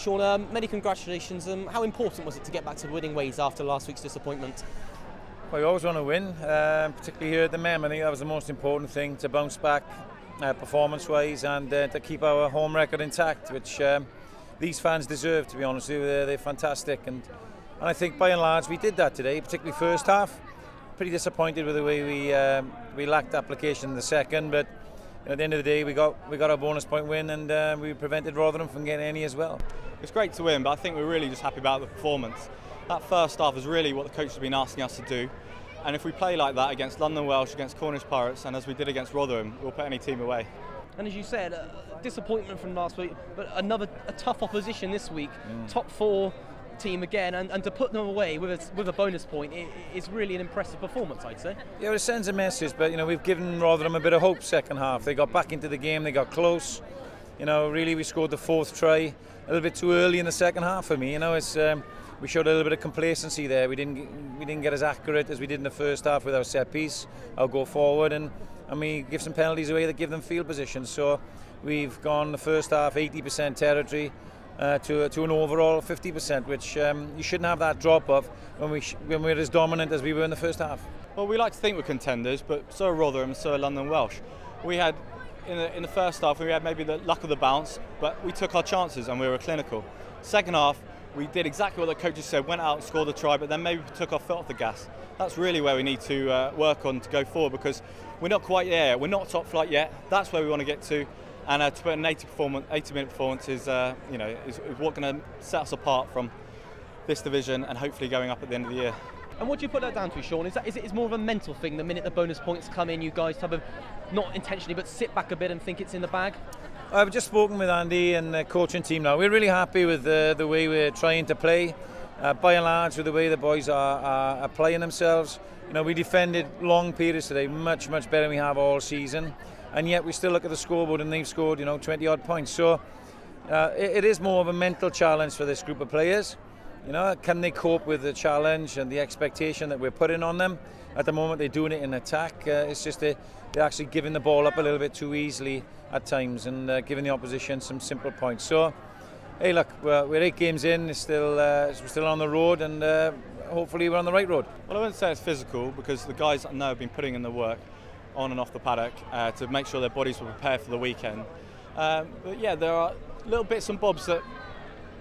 Sean, many congratulations. How important was it to get back to winning ways after last week's disappointment? Well, you always want to win, particularly here at the Mem. I think that was the most important thing, to bounce back performance-wise and to keep our home record intact, which these fans deserve, to be honest with you. They're fantastic, and I think by and large we did that today, particularly first half. Pretty disappointed with the way we lacked application in the second, but at the end of the day we got our bonus point win, and we prevented Rotherham from getting any as well. It's great to win, but I think we're really just happy about the performance. That first half is really what the coach has been asking us to do, and if we play like that against London Welsh, against Cornish Pirates, and as we did against Rotherham, we'll put any team away. And as you said, disappointment from last week, but a tough opposition this week. Top 4 team again, and to put them away with a bonus point is really an impressive performance, I'd say. Yeah, it sends a message, but we've given Rotherham a bit of hope second half. They got back into the game, they got close. Really we scored the 4th try a little bit too early in the second half for me. We showed a little bit of complacency there. We didn't get as accurate as we did in the first half with our set piece, our go forward, and we give some penalties away that give them field positions. So we've gone the first half 80% territory to an overall 50%, which you shouldn't have that drop off when we're as dominant as we were in the first half. Well, we like to think we're contenders, but so are Rotherham, so are London Welsh. We had in the first half we had maybe the luck of the bounce, but we took our chances and we were clinical. Second half, we did exactly what the coaches said, went out and scored a try, but then maybe we took our foot off the gas. That's really where we need to work on to go forward, because we're not quite there. We're not top flight yet. That's where we want to get to, and to put an 80-minute performance is what's going to set us apart from this division and hopefully going up at the end of the year. And what do you put that down to, Sean? Is it more of a mental thing? The minute the bonus points come in, you guys have not intentionally, but sit back a bit and think it's in the bag? I've just spoken with Andy and the coaching team now. We're really happy with the way we're trying to play. By and large, with the way the boys are playing themselves. We defended long periods today, much better than we have all season. And yet we still look at the scoreboard and they've scored 20 odd points. So it is more of a mental challenge for this group of players. Can they cope with the challenge and the expectation that we're putting on them? At the moment they're doing it in attack. It's just they're actually giving the ball up a little bit too easily at times, and giving the opposition some simple points. So hey, look, we're 8 games in, we're still on the road, and hopefully we're on the right road. Well, I wouldn't say it's physical, because the guys I know have been putting in the work on and off the paddock to make sure their bodies were prepared for the weekend. But yeah, there are little bits and bobs that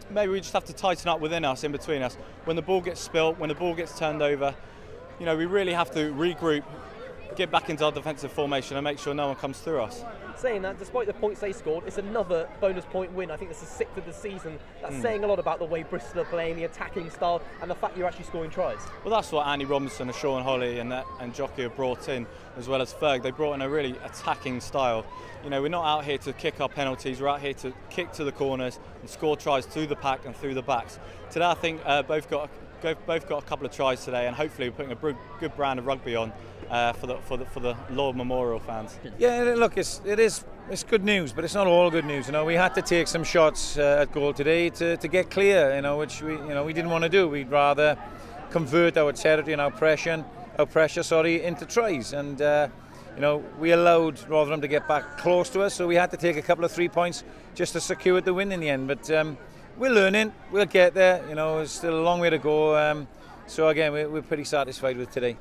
maybe we just have to tighten up within us, in between us. When the ball gets spilt, when the ball gets turned over, we really have to regroup, get back into our defensive formation and make sure no one comes through us. Saying that, despite the points they scored, it's another bonus point win. I think it's the 6th of the season. That's saying a lot about the way Bristol are playing, the attacking style, and the fact you're actually scoring tries. Well, that's what Andy Robinson and Sean Holley and Jockey have brought in, as well as Ferg. They brought in a really attacking style. We're not out here to kick our penalties. We're out here to kick to the corners and score tries through the pack and through the backs. Today, I think both got a couple of tries today, and hopefully we're putting a good brand of rugby on for the Lord Memorial fans. Yeah, look, it's good news, but it's not all good news. We had to take some shots at goal today to get clear, which we didn't want to do. We'd rather convert our territory and our pressure into tries, and we allowed Rotherham to get back close to us, so we had to take a couple of 3 points just to secure the win in the end. But we're learning, we'll get there. There's still a long way to go. So again, we're pretty satisfied with today.